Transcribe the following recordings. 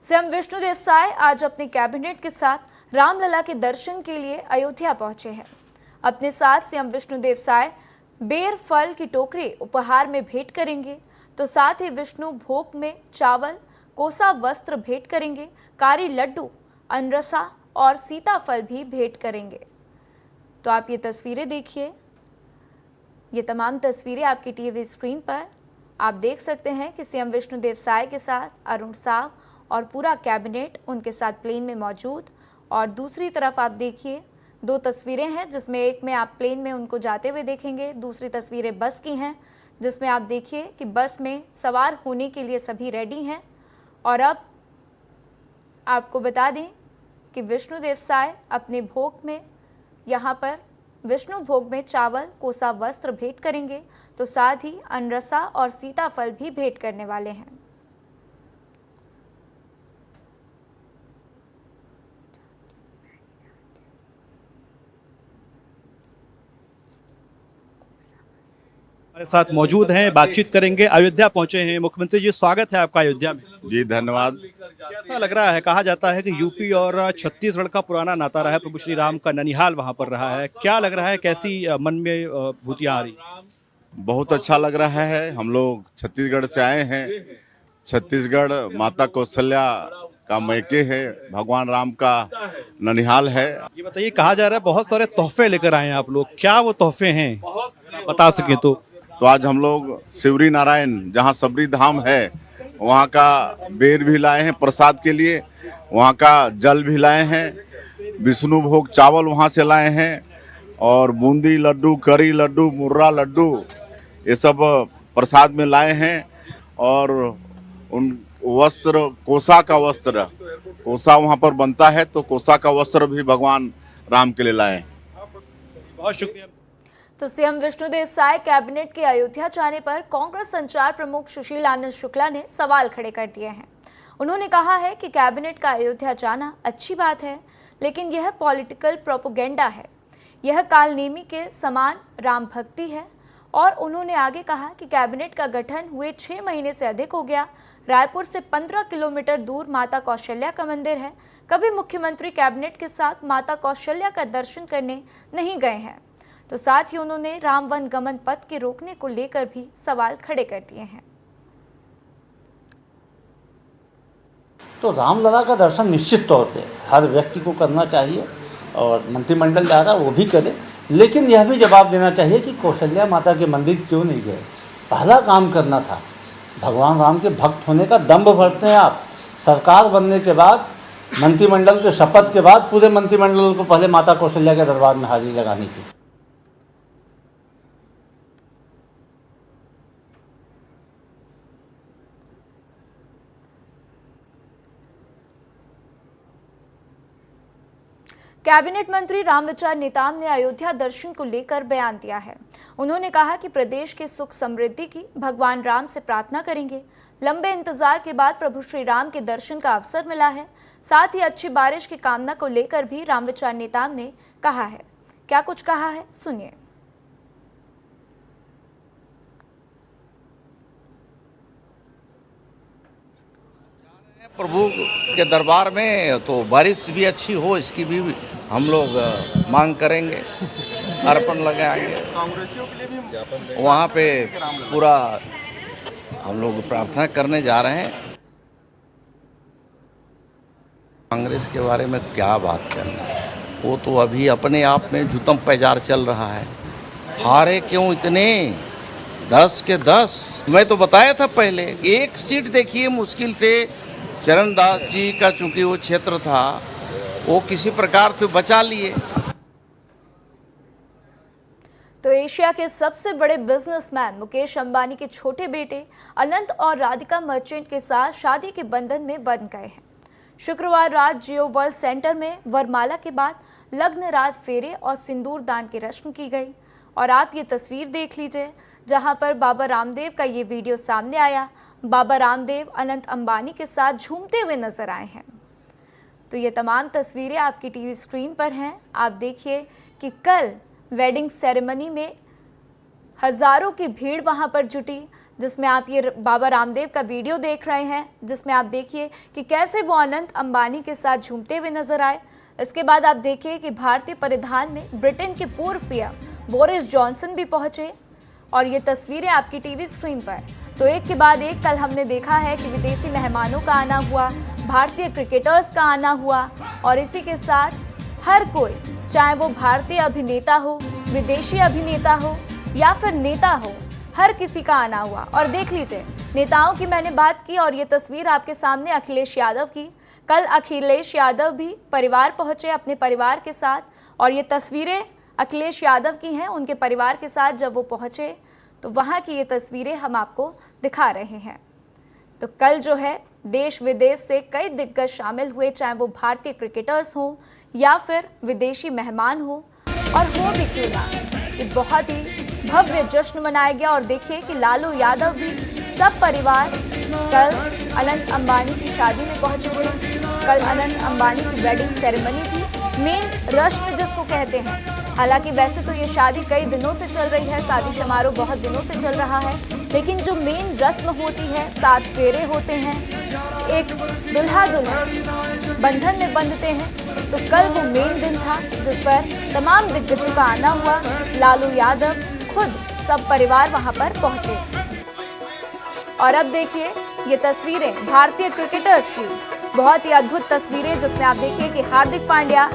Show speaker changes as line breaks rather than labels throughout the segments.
CM Vishnudeo Sai आज अपने cabinet के साथ रामलला के दर्शन के लिए अयोध्या पहुंचे हैं। अपने साथ सीएम विष्णुदेव साय बेर फल की टोकरी उपहार में भेंट करेंगे, तो साथ ही विष्णु भोग में चावल, कोसा वस्त्र भेंट करेंगे, कारी लड्डू, अनरसा और सीताफल भी भेंट करेंगे। तो आप ये तस्वीरें देखिए। ये तमाम तस्वीरें आपकी टीवी स्क्रीन पर आप देख सकते हैं कि सीएम विष्णुदेव साय के साथ अरुण साव और पूरा कैबिनेट उनके साथ प्लेन में मौजूद। और दूसरी तरफ आप देखिए, दो तस्वीरें हैं जिसमें एक में आप प्लेन में उनको जाते हुए देखेंगे, दूसरी तस्वीरें बस की हैं जिसमें आप देखिए कि बस में सवार होने के लिए सभी रेडी हैं। और अब आपको बता दें कि विष्णुदेव साय अपने भोग में यहाँ पर विष्णु भोग में चावल, कोसा वस्त्र भेंट करेंगे, तो साथ ही अनरसा और सीताफल भी भेंट करने वाले हैं।
हमारे साथ मौजूद हैं, बातचीत करेंगे। अयोध्या पहुंचे हैं मुख्यमंत्री जी, स्वागत है आपका अयोध्या में।
जी धन्यवाद।
कैसा लग रहा है? कहा जाता है कि यूपी और छत्तीसगढ़ का पुराना नाता रहा है, प्रभु श्री राम का ननिहाल वहां पर रहा है। क्या लग रहा है, कैसी मन में भूतियां आ रही?
बहुत अच्छा लग रहा है। हम लोग छत्तीसगढ़ से आए हैं। छत्तीसगढ़ माता कौशल्या का मैके है, भगवान राम का ननिहाल है।
ये बताइए, कहा जा रहा है बहुत सारे तोहफे लेकर आए हैं आप लोग, क्या वो तोहफे हैं बता सके
तो आज हम लोग शिवरी नारायण जहाँ सबरी धाम है वहाँ का बेर भी लाए हैं प्रसाद के लिए, वहाँ का जल भी लाए हैं, विष्णु भोग चावल वहाँ से लाए हैं और बूंदी लड्डू, करी लड्डू, मुर्रा लड्डू ये सब प्रसाद में लाए हैं। और उन वस्त्र, कोसा का वस्त्र, कोसा वहाँ पर बनता है तो कोसा का वस्त्र भी भगवान राम के लिए लाए हैं।
बहुत शुक्रिया।
तो सीएम विष्णुदेव साय कैबिनेट के अयोध्या जाने पर कांग्रेस संचार प्रमुख सुशील आनंद शुक्ला ने सवाल खड़े कर दिए हैं। उन्होंने कहा है कि कैबिनेट का अयोध्या जाना अच्छी बात है, लेकिन यह पॉलिटिकल प्रोपेगेंडा है, यह कालनेमी के समान राम भक्ति है। और उन्होंने आगे कहा कि कैबिनेट का गठन हुए 6 महीने से अधिक हो गया। रायपुर से 15 किलोमीटर दूर माता कौशल्या का मंदिर है। कभी मुख्यमंत्री कैबिनेट के साथ माता कौशल्या का दर्शन करने नहीं गए हैं। तो साथ ही उन्होंने राम वन गमन पथ के रोकने को लेकर भी सवाल खड़े कर दिए हैं।
तो रामलला का दर्शन निश्चित तौर पे हर व्यक्ति को करना चाहिए और मंत्रिमंडल जा रहा वो भी करे, लेकिन यह भी जवाब देना चाहिए कि कौशल्या माता के मंदिर क्यों नहीं गए। पहला काम करना था। भगवान राम के भक्त होने का दम्भ भरते हैं आप। सरकार बनने के बाद, मंत्रिमंडल के शपथ के बाद पूरे मंत्रिमंडल को पहले माता कौशल्या के दरबार में हाजिरी लगानी थी।
कैबिनेट मंत्री रामविचार नेताम ने अयोध्या दर्शन को लेकर बयान दिया है। उन्होंने कहा कि प्रदेश के सुख समृद्धि की भगवान राम से प्रार्थना करेंगे। लंबे इंतजार के बाद प्रभु श्री राम के दर्शन का अवसर मिला है। साथ ही अच्छी बारिश की कामना को लेकर भी रामविचार नेताम ने कहा है। क्या कुछ कहा है, सुनिए।
प्रभु के दरबार में तो बारिश भी अच्छी हो, इसकी भी हम लोग मांग करेंगे, अर्पण लगाएंगे। कांग्रेसियों के लिए भी वहाँ पे पूरा हम लोग प्रार्थना करने जा रहे हैं। कांग्रेस के बारे में क्या बात करना, वो तो अभी अपने आप में जुतम पैजार चल रहा है। हारे क्यों इतने? 10 के 10। मैं तो बताया था पहले, एक सीट देखिए मुश्किल से चरणदास जी का, चूंकि वो क्षेत्र था, वो किसी प्रकार से बचा लिए।
तो एशिया के सबसे बड़े बिजनेसमैन मुकेश अंबानी के छोटे बेटे अनंत और राधिका मर्चेंट के साथ शादी के बंधन में बंध गए हैं। शुक्रवार रात जियो वर्ल्ड सेंटर में वरमाला के बाद लग्न रात फेरे और सिंदूर दान की रस्म की गई। और आप ये तस्वीर देख लीजिए, जहां पर बाबा रामदेव का ये वीडियो सामने आया। बाबा रामदेव अनंत अंबानी के साथ झूमते हुए नजर आए हैं। तो ये तमाम तस्वीरें आपकी टीवी स्क्रीन पर हैं। आप देखिए कि कल वेडिंग सेरेमनी में हजारों की भीड़ वहां पर जुटी। जिसमें आप ये बाबा रामदेव का वीडियो देख रहे हैं, जिसमें आप देखिए कि कैसे वो अनंत अंबानी के साथ झूमते हुए नजर आए। इसके बाद आप देखिए कि भारतीय परिधान में ब्रिटेन के पूर्व पीएम बोरिस जॉनसन भी पहुंचे और ये तस्वीरें आपकी टीवी स्क्रीन पर। तो एक के बाद एक कल हमने देखा है कि विदेशी मेहमानों का आना हुआ, भारतीय क्रिकेटर्स का आना हुआ और इसी के साथ हर कोई, चाहे वो भारतीय अभिनेता हो, विदेशी अभिनेता हो या फिर नेता हो, हर किसी का आना हुआ। और देख लीजिए, नेताओं की मैंने बात की और ये तस्वीर आपके सामने अखिलेश यादव की। कल अखिलेश यादव भी परिवार पहुंचे अपने परिवार के साथ और ये तस्वीरें अखिलेश यादव की हैं उनके परिवार के साथ। जब वो पहुंचे तो वहाँ की ये तस्वीरें हम आपको दिखा रहे हैं। तो कल जो है देश विदेश से कई दिग्गज शामिल हुए, चाहे वो भारतीय क्रिकेटर्स हों या फिर विदेशी मेहमान हो, और हो भी क्यों ना कि बहुत ही भव्य जश्न मनाया गया। और देखिए कि लालू यादव भी सब परिवार कल अनंत अंबानी की शादी में पहुंचे थे। कल अनंत अंबानी की वेडिंग सेरेमनी थी, मेन रस्म जिसको कहते हैं। हालांकि वैसे तो ये शादी कई दिनों से चल रही है, शादी समारोह बहुत दिनों से चल रहा है, लेकिन जो मेन रस्म होती है, 7 फेरे होते हैं, एक दुल्हा दुल्हन बंधन में बंधते हैं, तो कल वो मेन दिन था जिस पर तमाम दिग्गजों का आना हुआ। लालू यादव खुद सब परिवार वहां पर पहुंचे। और अब देखिए ये तस्वीरें भारतीय क्रिकेटर्स की, बहुत ही अद्भुत तस्वीरें, जिसमें आप देखिए कि हार्दिक पांड्या,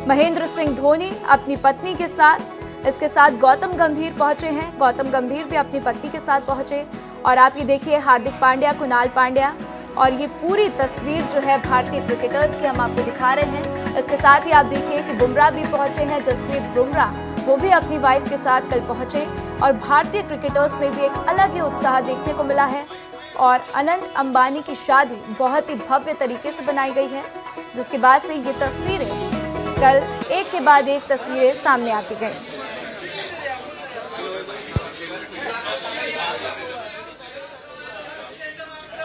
महेंद्र सिंह धोनी अपनी पत्नी के साथ, इसके साथ गौतम गंभीर पहुंचे हैं, गौतम गंभीर भी अपनी पत्नी के साथ पहुंचे। और आप ये देखिए हार्दिक पांड्या, कुणाल पांड्या, और ये पूरी तस्वीर जो है भारतीय क्रिकेटर्स की हम आपको दिखा रहे हैं। इसके साथ ही आप देखिए कि बुमराह भी पहुंचे हैं, जसप्रीत बुमराह, वो भी अपनी वाइफ के साथ कल पहुंचे। और भारतीय क्रिकेटर्स में भी एक अलग ही उत्साह देखने को मिला है। और अनंत अंबानी की शादी बहुत ही भव्य तरीके से बनाई गई है, जिसके बाद से ये तस्वीरें कल एक के बाद एक तस्वीरें सामने आती गई।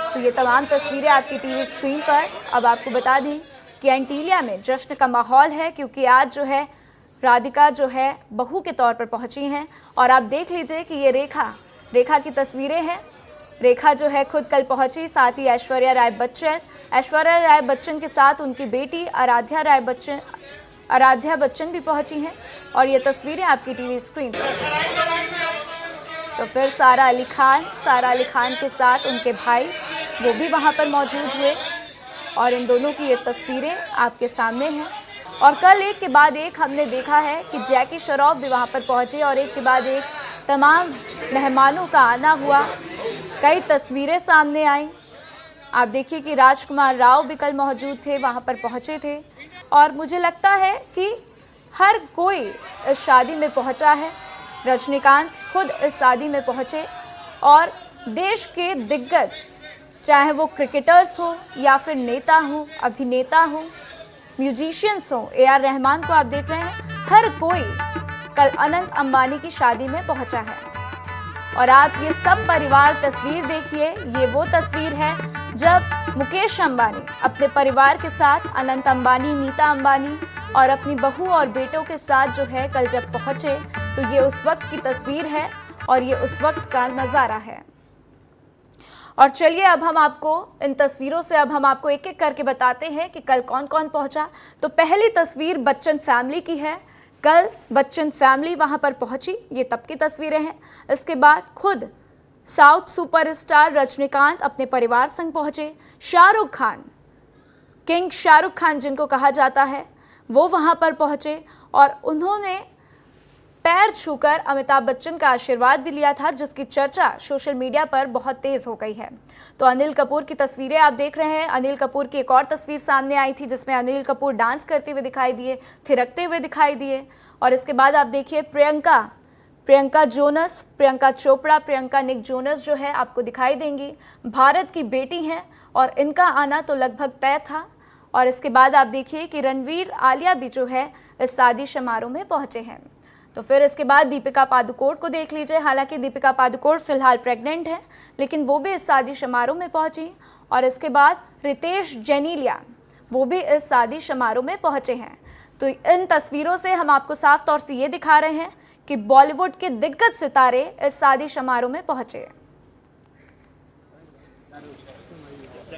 तो ये तमाम तस्वीरें आपकी टीवी स्क्रीन पर। अब आपको बता दें कि एंटीलिया में जश्न का माहौल है, क्योंकि आज जो है राधिका जो है बहू के तौर पर पहुंची हैं। और आप देख लीजिए कि ये रेखा की तस्वीरें हैं। रेखा जो है खुद कल पहुंची, साथ ही ऐश्वर्या राय बच्चन के साथ उनकी बेटी आराध्या बच्चन भी पहुंची हैं। और ये तस्वीरें आपकी टीवी स्क्रीन पर। तो फिर सारा अली खान के साथ उनके भाई, वो भी वहां पर मौजूद हुए और इन दोनों की ये तस्वीरें आपके सामने हैं। और कल एक के बाद एक हमने देखा है कि जैकी श्रॉफ भी वहां पर पहुंचे और एक के बाद एक तमाम मेहमानों का आना हुआ, कई तस्वीरें सामने आई। आप देखिए कि राजकुमार राव भी कल मौजूद थे, वहां पर पहुंचे थे। और मुझे लगता है कि हर कोई इस शादी में पहुंचा है। रजनीकांत खुद इस शादी में पहुंचे और देश के दिग्गज, चाहे वो क्रिकेटर्स हो या फिर नेता हो, अभिनेता हो, म्यूजिशियंस हो, AR रहमान को आप देख रहे हैं, हर कोई कल अनंत अंबानी की शादी में पहुंचा है। और आप ये सब परिवार तस्वीर देखिए, ये वो तस्वीर है जब मुकेश अंबानी अपने परिवार के साथ, अनंत अंबानी, नीता अंबानी और अपनी बहू और बेटों के साथ जो है कल जब पहुंचे, तो ये उस वक्त की तस्वीर है और ये उस वक्त का नज़ारा है। और चलिए अब हम आपको इन तस्वीरों से एक एक करके बताते हैं कि कल कौन कौन पहुंचा। तो पहली तस्वीर बच्चन फैमिली की है। कल बच्चन फैमिली वहां पर पहुंची, ये तब की तस्वीरें हैं। इसके बाद खुद साउथ सुपरस्टार रजनीकांत अपने परिवार संग पहुंचे। शाहरुख खान, किंग शाहरुख खान जिनको कहा जाता है, वो वहां पर पहुंचे और उन्होंने पैर छूकर अमिताभ बच्चन का आशीर्वाद भी लिया था, जिसकी चर्चा सोशल मीडिया पर बहुत तेज हो गई है। तो अनिल कपूर की तस्वीरें आप देख रहे हैं। अनिल कपूर की एक और तस्वीर सामने आई थी जिसमें अनिल कपूर डांस करते हुए दिखाई दिए, थिरकते हुए दिखाई दिए। और इसके बाद आप देखिए Priyanka Jonas, Priyanka Chopra, Priyanka Nick Jonas जो है आपको दिखाई देंगी। भारत की बेटी हैं और इनका आना तो लगभग तय था। और इसके बाद आप देखिए कि रणवीर आलिया भी जो है इस शादी समारोह में पहुंचे हैं। तो फिर इसके बाद दीपिका पादुकोण को देख लीजिए। हालांकि दीपिका पादुकोण फिलहाल प्रेग्नेंट है, लेकिन वो भी इस शादी समारोह में पहुंची। और इसके बाद रितेश जेनीलिया, वो भी इस शादी समारोह में पहुंचे हैं। तो इन तस्वीरों से हम आपको साफ तौर से ये दिखा रहे हैं कि बॉलीवुड के दिग्गज सितारे इस शादी समारोह में पहुंचे।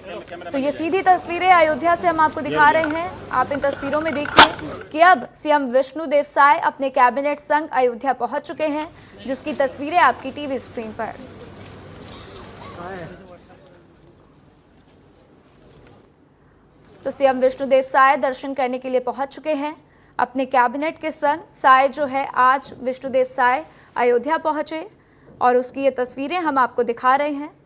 तो ये सीधी तस्वीरें अयोध्या से हम आपको दिखा रहे हैं। आप इन तस्वीरों में देखिए कि अब सीएम विष्णुदेव साय अपने कैबिनेट संग अयोध्या पहुंच चुके हैं, जिसकी तस्वीरें आपकी टीवी स्क्रीन पर। तो सीएम विष्णुदेव साय दर्शन करने के लिए पहुंच चुके हैं अपने कैबिनेट के संग। साय जो है आज विष्णुदेव साय अयोध्या पहुंचे और उसकी ये तस्वीरें हम आपको दिखा रहे हैं।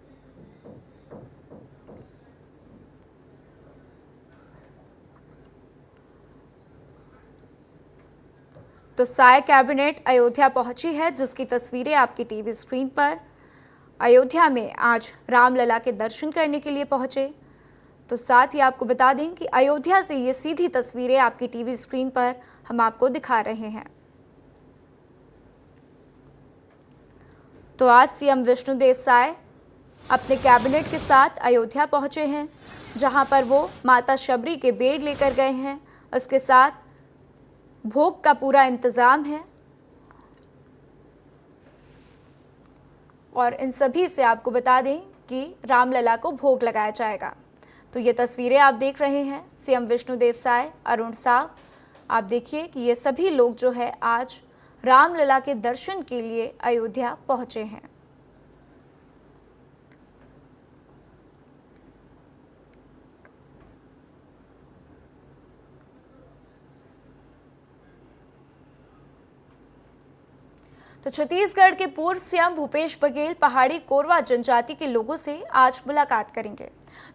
तो साय कैबिनेट अयोध्या पहुंची है, जिसकी तस्वीरें आपकी टीवी स्क्रीन पर। अयोध्या में आज रामलला के दर्शन करने के लिए पहुंचे। तो साथ ही आपको बता दें कि अयोध्या से ये सीधी तस्वीरें आपकी टीवी स्क्रीन पर हम आपको दिखा रहे हैं। तो आज सीएम विष्णुदेव साय अपने कैबिनेट के साथ अयोध्या पहुंचे हैं, जहां पर वो माता शबरी के बेड़ लेकर गए हैं। उसके साथ भोग का पूरा इंतजाम है और इन सभी से आपको बता दें कि रामलला को भोग लगाया जाएगा। तो ये तस्वीरें आप देख रहे हैं सीएम विष्णुदेव साय, अरुण साव। आप देखिए कि ये सभी लोग जो है आज रामलला के दर्शन के लिए अयोध्या पहुंचे हैं। तो छत्तीसगढ़ के पूर्व सीएम भूपेश बघेल पहाड़ी कोरवा जनजाति के लोगों से आज मुलाकात करेंगे।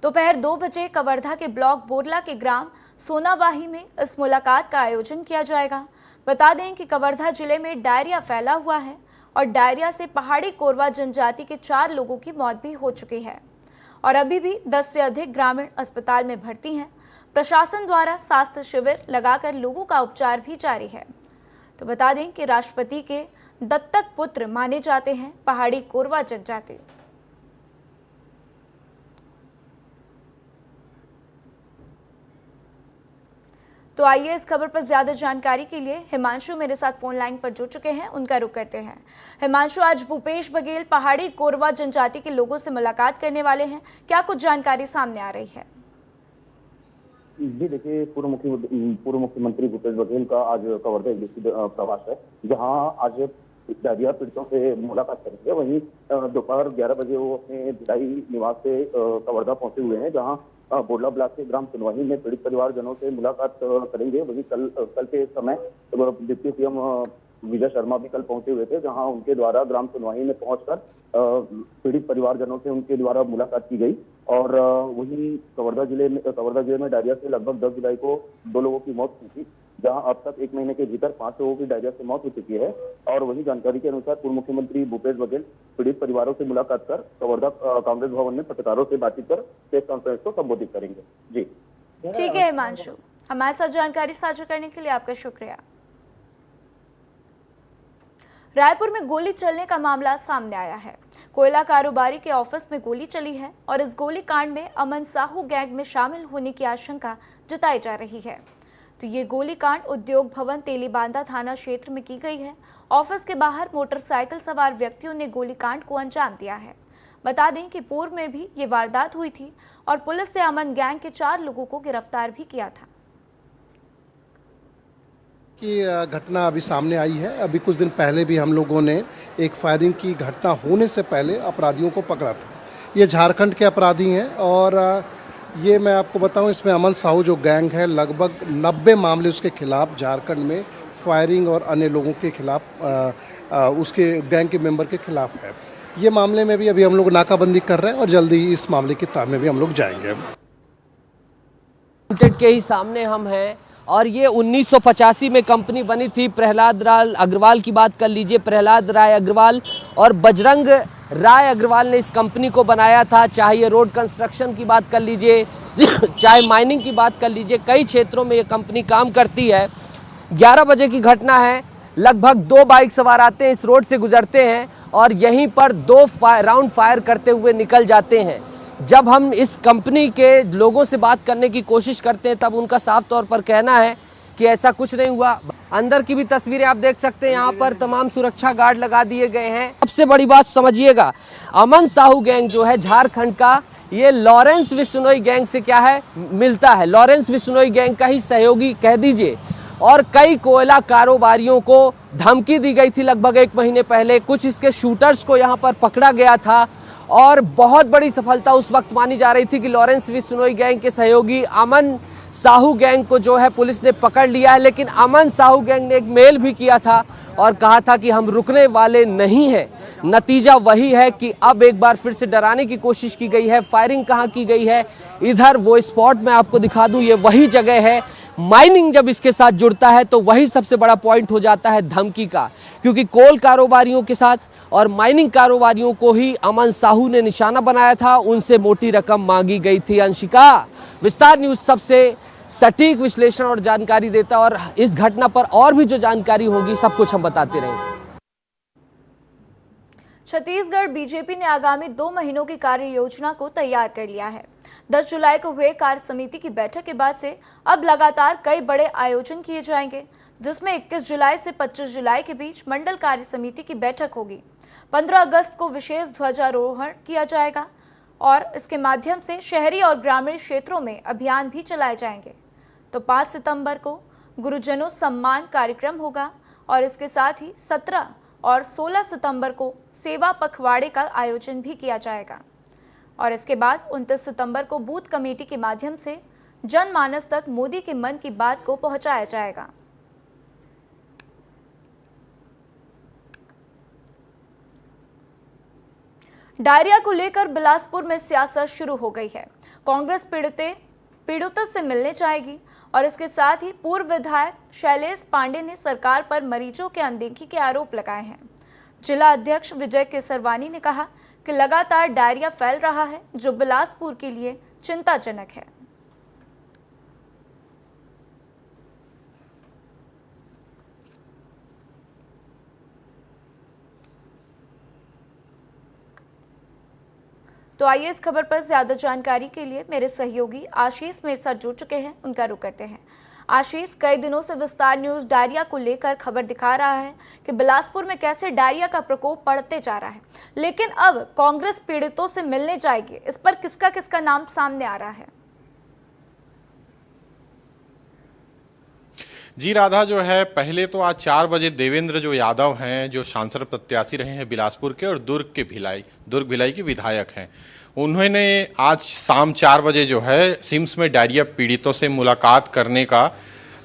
दोपहर 2 बजे कवर्धा के ब्लॉक बोरला के ग्राम सोनावाही में इस मुलाकात का आयोजन किया जाएगा। बता दें कि कवर्धा जिले में डायरिया फैला हुआ है और डायरिया से पहाड़ी कोरवा जनजाति के 4 लोगों की मौत भी हो चुकी है और अभी भी 10 से अधिक ग्रामीण अस्पताल में भर्ती हैं। प्रशासन द्वारा स्वास्थ्य शिविर लगाकर लोगों का उपचार भी जारी है। तो बता दें कि राष्ट्रपति के दत्तक पुत्र माने जाते हैं पहाड़ी कोरवा जनजाति। तो आइए इस खबर पर ज्यादा जानकारी के लिए हिमांशु मेरे साथ फोन लाइन पर जुड़ चुके हैं, उनका रुख करते हैं। हिमांशु, आज भूपेश बघेल पहाड़ी कोरवा जनजाति के लोगों से मुलाकात करने वाले हैं, क्या कुछ जानकारी सामने आ रही है?
जी देखिए, पूर्व मुख्यमंत्री भूपेश बघेल का आज कवर्धा एक दिवसीय प्रवास है, जहां आज डायरिया पीड़ितों से मुलाकात करेंगे। वहीं दोपहर 11 बजे वो अपने भिलाई निवास से कवर्धा पहुंचे हुए हैं, जहां बोरला ब्लॉक के ग्राम सुनवाही में पीड़ित परिवारजनों से मुलाकात करेंगे। वहीं कल के समय डिप्टी सीएम विजय शर्मा भी कल पहुंचे हुए थे, जहां उनके द्वारा ग्राम सुनवाही में पहुंचकर पीड़ित परिवारजनों से उनके द्वारा मुलाकात की गई। और वहीं कवर्धा जिले में डायरिया से लगभग 10 जुलाई को 2 लोगों की मौत हुई थी, जहां अब तक 1 महीने के भीतर 5 लोगों की डायरिया से मौत हो चुकी है। और वही जानकारी के अनुसार पूर्व मुख्यमंत्री भूपेश बघेल पीड़ित परिवारों से मुलाकात कर कवर्धा कांग्रेस भवन में पत्रकारों से बातचीत कर प्रेस कॉन्फ्रेंस को संबोधित करेंगे। जी
ठीक है हिमांशु, हमारे साथ जानकारी साझा करने के लिए आपका शुक्रिया। रायपुर में गोली चलने का मामला सामने आया है। कोयला कारोबारी के ऑफिस में गोली चली है और इस गोली कांड में अमन साहू गैंग में शामिल होने की आशंका जताई जा रही है। तो ये गोलीकांड उद्योग भवन तेलीबांधा थाना क्षेत्र में की गई है। ऑफिस के बाहर मोटरसाइकिल सवार व्यक्तियों ने गोलीकांड को अंजाम दिया है। बता दें कि पूर्व में भी ये वारदात हुई थी और पुलिस ने अमन गैंग के 4 लोगों को गिरफ्तार भी किया था।
की घटना अभी सामने आई है। अभी कुछ दिन पहले भी हम लोगों ने एक फायरिंग की घटना होने से पहले अपराधियों को पकड़ा था। ये झारखंड के अपराधी हैं और ये मैं आपको बताऊं, इसमें अमन साहू जो गैंग है, लगभग 90 मामले उसके खिलाफ झारखंड में फायरिंग और अन्य लोगों के खिलाफ उसके गैंग के मेंबर के खिलाफ है। ये मामले में भी अभी हम लोग नाकाबंदी कर रहे हैं और जल्दी ही इस मामले की तार में भी हम लोग जाएंगे।
के ही सामने हम हैं और ये 1985 में कंपनी बनी थी। प्रहलाद राय अग्रवाल की बात कर लीजिए, प्रहलाद राय अग्रवाल और बजरंग राय अग्रवाल ने इस कंपनी को बनाया था। चाहे ये रोड कंस्ट्रक्शन की बात कर लीजिए, चाहे माइनिंग की बात कर लीजिए, कई क्षेत्रों में ये कंपनी काम करती है। 11 बजे की घटना है, लगभग 2 बाइक सवार आते हैं, इस रोड से गुजरते हैं और यहीं पर 2 राउंड फायर करते हुए निकल जाते हैं। जब हम इस कंपनी के लोगों से बात करने की कोशिश करते हैं तब उनका साफ तौर पर कहना है कि ऐसा कुछ नहीं हुआ। अंदर की भी तस्वीरें आप देख सकते हैं, यहाँ पर तमाम सुरक्षा गार्ड लगा दिए गए हैं। सबसे बड़ी बात समझिएगा, अमन साहू गैंग जो है झारखंड का ये लॉरेंस बिश्नोई गैंग से क्या है मिलता है, लॉरेंस बिश्नोई गैंग का ही सहयोगी कह दीजिए। और कई कोयला कारोबारियों को धमकी दी गई थी लगभग 1 महीने पहले, कुछ इसके शूटर्स को यहाँ पर पकड़ा गया था और बहुत बड़ी सफलता उस वक्त मानी जा रही थी कि लॉरेंस बिश्नोई गैंग के सहयोगी अमन साहू गैंग को जो है पुलिस ने पकड़ लिया है। लेकिन अमन साहू गैंग ने एक मेल भी किया था और कहा था कि हम रुकने वाले नहीं हैं। नतीजा वही है कि अब एक बार फिर से डराने की कोशिश की गई है। फायरिंग कहाँ की गई है, इधर वो स्पॉट मैं आपको दिखा दूं, ये वही जगह है। माइनिंग जब इसके साथ जुड़ता है तो वही सबसे बड़ा पॉइंट हो जाता है धमकी का, क्योंकि कोल कारोबारियों के साथ और माइनिंग कारोबारियों को ही अमन साहू ने निशाना बनाया था, उनसे मोटी रकम मांगी गई थी। अंशिका, विस्तार न्यूज सबसे सटीक विश्लेषण और जानकारी देता और इस घटना पर और भी जो जानकारी होगी सब कुछ हम बताते रहेंगे।
छत्तीसगढ़ बीजेपी ने आगामी 2 महीनों की कार्य योजना को तैयार कर लिया है। 10 जुलाई को हुए कार्य समिति की बैठक के बाद से अब लगातार कई बड़े आयोजन किए जाएंगे, जिसमें 21 जुलाई से 25 जुलाई के बीच मंडल कार्य समिति की बैठक होगी। 15 अगस्त को विशेष ध्वजारोहण किया जाएगा और इसके माध्यम से शहरी और ग्रामीण क्षेत्रों में अभियान भी चलाए जाएंगे। तो 5 सितंबर को गुरुजनों सम्मान कार्यक्रम होगा और इसके साथ ही 17 और 16 सितंबर को सेवा पखवाड़े का आयोजन भी किया जाएगा और इसके बाद 29 सितंबर को बूथ कमेटी के माध्यम से जनमानस तक मोदी के मन की बात को पहुंचाया जाएगा। डायरिया को लेकर बिलासपुर में सियासत शुरू हो गई है। कांग्रेस पीड़ितों से मिलने जाएगी और इसके साथ ही पूर्व विधायक शैलेश पांडे ने सरकार पर मरीजों के अनदेखी के आरोप लगाए हैं। जिला अध्यक्ष विजय केसरवानी ने कहा कि लगातार डायरिया फैल रहा है, जो बिलासपुर के लिए चिंताजनक है। तो आइए इस खबर पर ज्यादा जानकारी के लिए मेरे सहयोगी आशीष मेरे साथ जुड़ चुके हैं, उनका रुख करते हैं। आशीष, कई दिनों से विस्तार न्यूज डायरिया को लेकर खबर दिखा रहा है कि बिलासपुर में कैसे डायरिया का प्रकोप बढ़ते जा रहा है, लेकिन अब कांग्रेस पीड़ितों से मिलने जाएगी, इस पर किसका किसका नाम सामने आ रहा है?
जी राधा, जो है पहले तो आज 4 बजे देवेंद्र जो यादव हैं, जो सांसद प्रत्याशी रहे हैं बिलासपुर के और दुर्ग भिलाई के विधायक हैं, उन्होंने आज शाम 4 बजे जो है सिम्स में डायरिया पीड़ितों से मुलाकात करने का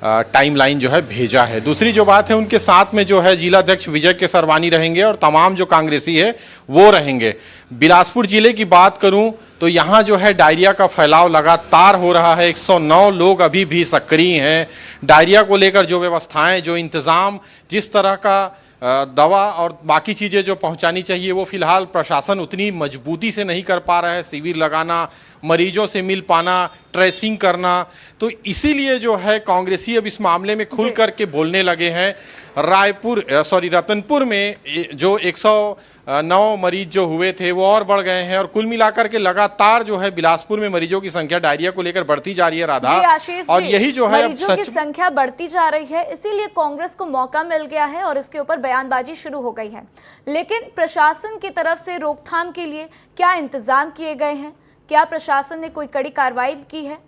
टाइमलाइन जो है भेजा है। दूसरी जो बात है, उनके साथ में जो है जिला अध्यक्ष विजय केसरवानी रहेंगे और तमाम जो कांग्रेसी है वो रहेंगे। बिलासपुर जिले की बात करूं तो यहाँ जो है डायरिया का फैलाव लगातार हो रहा है। 109 लोग अभी भी सक्रिय हैं। डायरिया को लेकर जो व्यवस्थाएं, जो इंतज़ाम, जिस तरह का दवा और बाकी चीज़ें जो पहुंचानी चाहिए वो फिलहाल प्रशासन उतनी मजबूती से नहीं कर पा रहा है। शिविर लगाना, मरीजों से मिल पाना, ट्रेसिंग करना, तो इसीलिए जो है कांग्रेसी अब इस मामले में खुल करके बोलने लगे हैं। रतनपुर में जो 109 मरीज जो हुए थे वो और बढ़ गए हैं और कुल मिलाकर के लगातार जो है बिलासपुर में मरीजों की संख्या डायरिया को लेकर बढ़ती जा रही है राधा। और यही जो है
मरीजों की संख्या बढ़ती जा रही है, इसीलिए कांग्रेस को मौका मिल गया है और इसके ऊपर बयानबाजी शुरू हो गई है। लेकिन प्रशासन की तरफ से रोकथाम के लिए क्या इंतजाम किए गए हैं? क्या प्रशासन ने कोई कड़ी कार्रवाई की है?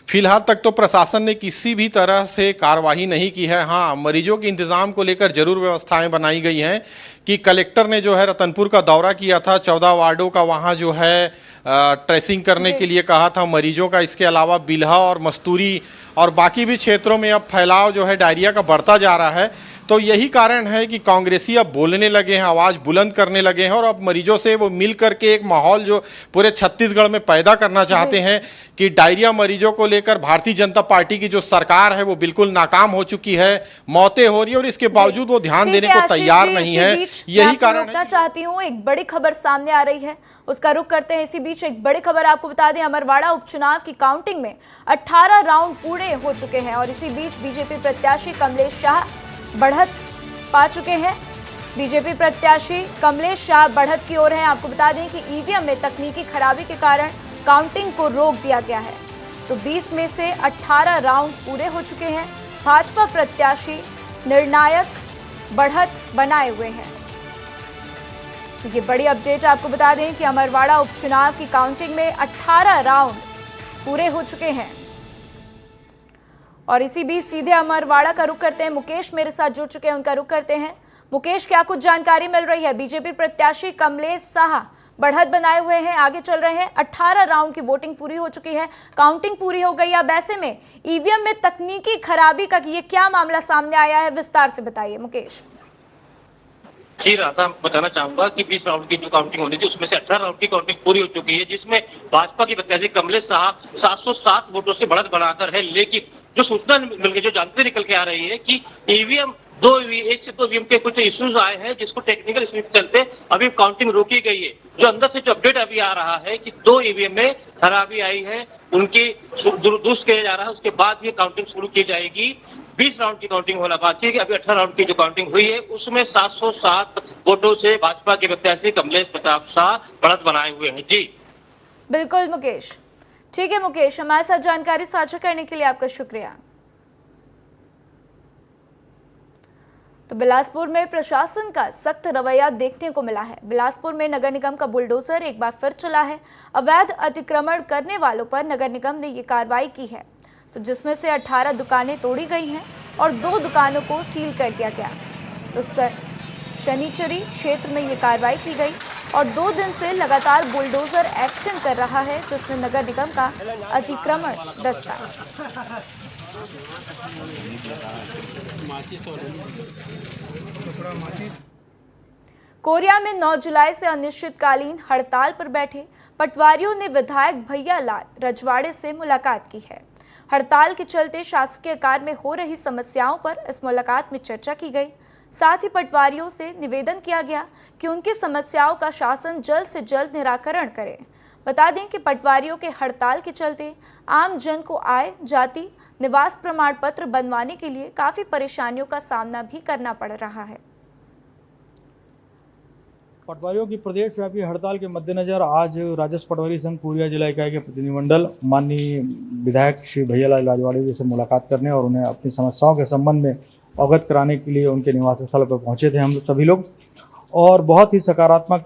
फिलहाल तक तो प्रशासन ने किसी भी तरह से कार्रवाई नहीं की है। हाँ, मरीजों के इंतजाम को लेकर जरूर व्यवस्थाएं बनाई गई हैं कि कलेक्टर ने जो है रतनपुर का दौरा किया था, 14 वार्डों का वहाँ जो है ट्रेसिंग करने के लिए कहा था मरीजों का। इसके अलावा बिल्हा और मस्तूरी और बाकी भी क्षेत्रों में अब फैलाव जो है डायरिया का बढ़ता जा रहा है। तो यही कारण है कि कांग्रेसी अब बोलने लगे हैं, आवाज़ बुलंद करने लगे हैं और अब मरीजों से वो मिल करके एक माहौल जो पूरे छत्तीसगढ़ में पैदा करना चाहते हैं कि डायरिया मरीजों को लेकर भारतीय जनता पार्टी की जो सरकार है वो बिल्कुल नाकाम हो चुकी है, मौतें हो रही है और इसके बावजूद वो ध्यान देने को तैयार नहीं है। यही कारण है।
चाहती हूँ, एक बड़ी खबर सामने आ रही है, उसका रुख करते हैं। इसी बीच एक बड़ी खबर आपको बता दें, अमरवाड़ा उपचुनाव की काउंटिंग में 18 राउंड पूरे हो चुके हैं और इसी बीच बीजेपी प्रत्याशी कमलेश शाह बढ़त पा चुके हैं। बीजेपी प्रत्याशी कमलेश शाह बढ़त की ओर हैं। आपको बता दें कि ईवीएम में तकनीकी खराबी के कारण काउंटिंग को रोक दिया गया है। तो 20 में से 18 राउंड पूरे हो चुके हैं। भाजपा प्रत्याशी निर्णायक बढ़त बनाए हुए हैं। तो ये बड़ी अपडेट आपको बता दें कि अमरवाड़ा उपचुनाव की काउंटिंग में 18 राउंड पूरे हो चुके हैं। और इसी बीच सीधे अमरवाड़ा का रुख करते हैं, मुकेश मेरे साथ जुड़ चुके हैं, उनका रुख करते हैं। मुकेश, क्या कुछ जानकारी मिल रही है? बीजेपी प्रत्याशी कमलेश शाह बढ़त बनाए हुए हैं, आगे चल रहे हैं, 18 राउंड की वोटिंग पूरी हो चुकी है, काउंटिंग पूरी हो गई। अब ऐसे में ईवीएम में तकनीकी खराबी का ये क्या मामला सामने आया है, विस्तार से बताइए मुकेश।
जी राधा, बताना चाहूंगा कि 20 राउंड की जो काउंटिंग होनी थी उसमें से 18 राउंड की काउंटिंग पूरी हो चुकी है, जिसमें भाजपा की प्रत्याशी कमलेश शाह 707 वोटों से बढ़त बनाकर है। लेकिन जो सूचना मिल गई, जो जानकारी निकल के आ रही है कि ईवीएम एक से दो ईवीएम के कुछ इश्यूज आए हैं, जिसको टेक्निकल इश्यू के चलते अभी काउंटिंग रोकी गई है। जो अंदर से जो अपडेट अभी आ रहा है कि 2 ईवीएम में खराबी आई है, उनकी दुरुस्त किया जा रहा है, उसके बाद ये काउंटिंग शुरू की जाएगी। 20 राउंड की काउंटिंग होना बाकी है कि अभी 18 राउंड की जो काउंटिंग हुई है उसमें 707 वोटों से भाजपा के प्रत्याशी कमलेश प्रताप शाह बढ़त बनाए हुए हैं। जी
बिल्कुल मुकेश, ठीक है मुकेश, हमारे साथ जानकारी साझा करने के लिए आपका शुक्रिया। तो बिलासपुर में प्रशासन का सख्त रवैया देखने को मिला है। बिलासपुर में नगर निगम का बुलडोजर एक बार फिर चला है। अवैध अतिक्रमण करने वालों पर नगर निगम ने ये कार्रवाई की है, तो जिसमें से 18 दुकानें तोड़ी गई हैं और 2 दुकानों को सील कर दिया गया। तो शनिचरी क्षेत्र में ये कार्रवाई की गई और 2 दिन से लगातार बुलडोजर एक्शन कर रहा है, जिसमें नगर निगम का अतिक्रमण दस्ता। कोरिया में 9 जुलाई से अनिश्चितकालीन हड़ताल पर बैठे पटवारियों ने विधायक भैया लाल रजवाड़े से मुलाकात की है। हड़ताल के चलते शासकीय कार्य में हो रही समस्याओं पर इस मुलाकात में चर्चा की गई। साथ ही पटवारियों से निवेदन किया गया कि उनकी समस्याओं का शासन जल्द से जल्द निराकरण करे। बता दें कि पटवारियों के हड़ताल के चलते आम जन को आय, जाति, निवास प्रमाण पत्र बनवाने के लिए काफी परेशानियों का सामना भी करना पड़ रहा है।
पटवारियों की प्रदेश व्यापी हड़ताल के मद्देनजर आज राजस्व पटवारी संघ कोरिया जिला इकाई के प्रतिनिधिमंडल माननीय विधायक श्री भैयालाल रजवाड़े जी से मुलाकात करने और उन्हें अपनी समस्याओं के संबंध में अवगत कराने के लिए उनके निवास स्थल पर पहुंचे थे हम सभी लोग, और बहुत ही सकारात्मक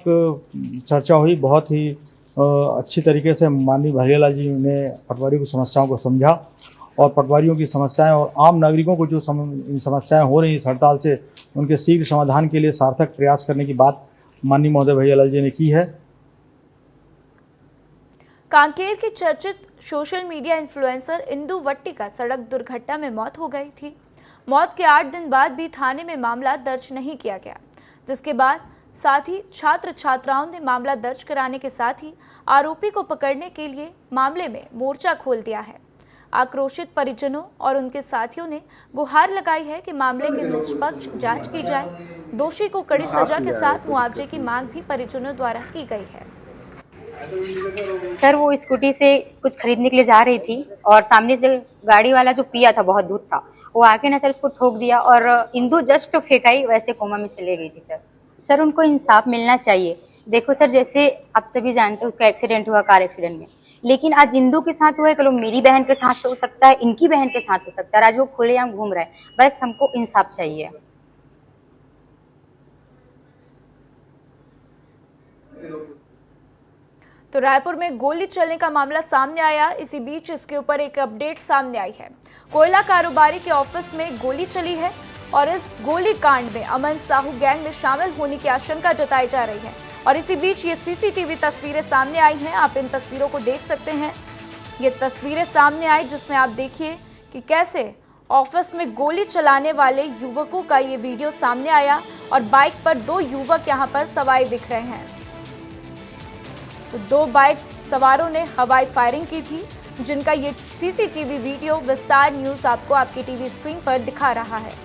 चर्चा हुई। बहुत ही अच्छी तरीके से माननीय भैयालाल जी ने पटवारियों की समस्याओं को समझा और पटवारियों की समस्याएं और आम नागरिकों को जो समस्याएं हो रही इस हड़ताल से उनके शीघ्र समाधान के लिए सार्थक प्रयास करने की बात माननीय महोदय भैयालाल जी ने की है।
कांकेर की चर्चित सोशल मीडिया इन्फ्लुएंसर इंदु वट्टी का सड़क दुर्घटना में मौत हो गई थी। मौत के 8 दिन बाद भी थाने में मामला दर्ज नहीं किया गया, जिसके बाद साथ ही छात्र छात्राओं ने मामला दर्ज कराने के साथ ही आरोपी को पकड़ने के लिए मामले में मोर्चा खोल दिया है। आक्रोशित परिजनों और उनके साथियों ने गुहार लगाई है कि मामले की निष्पक्ष जांच की जाए। दोषी को कड़ी सजा के साथ मुआवजे की मांग भी परिजनों द्वारा की गई है।
सर, वो स्कूटी से कुछ खरीदने के लिए जा रही थी और सामने से गाड़ी वाला जो पिया था, बहुत दूध था, वो आके ना सर उसको ठोक दिया और इंदु जस्ट फेंकाई, वैसे कोमा में चले गई थी। सर उनको इंसाफ मिलना चाहिए। देखो सर, जैसे आप सभी जानते हैं उसका एक्सीडेंट हुआ कार एक्सीडेंट में, लेकिन आज इंदु के साथ हुआ है, कल मेरी बहन के साथ हो सकता है, इनकी बहन के साथ हो सकता है। आज वो खुलेआम घूम रहा है, बस हमको इंसाफ चाहिए।
तो रायपुर में गोली चलने का मामला सामने आया। इसी बीच इसके ऊपर एक अपडेट सामने आई है। कोयला कारोबारी के ऑफिस में गोली चली है और इस गोली कांड में अमन साहू गैंग में शामिल होने की आशंका जताई जा रही है। और इसी बीच ये सीसीटीवी तस्वीरें सामने आई हैं, आप इन तस्वीरों को देख सकते हैं। ये तस्वीरें सामने आई जिसमें आप देखिए कि कैसे ऑफिस में गोली चलाने वाले युवकों का ये वीडियो सामने आया और बाइक पर 2 युवक यहाँ पर सवार दिख रहे हैं। तो 2 बाइक सवारों ने हवाई फायरिंग की थी, जिनका ये सीसीटीवी वीडियो विस्तार न्यूज आपको आपकी टीवी स्क्रीन पर दिखा रहा है।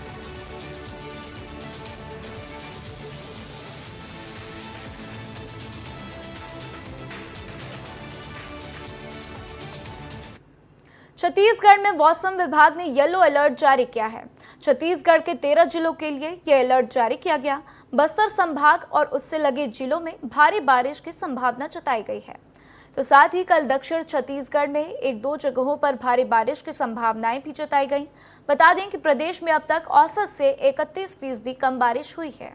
छत्तीसगढ़ में मौसम विभाग ने येलो अलर्ट जारी किया है। छत्तीसगढ़ के 13 जिलों के लिए यह अलर्ट जारी किया गया। बस्तर संभाग और उससे लगे जिलों में भारी बारिश की संभावना जताई गई है। तो साथ ही कल दक्षिण छत्तीसगढ़ में 1-2 जगहों पर भारी बारिश की संभावनाएं भी जताई गई। बता दें कि प्रदेश में अब तक औसत से 31% कम बारिश हुई है।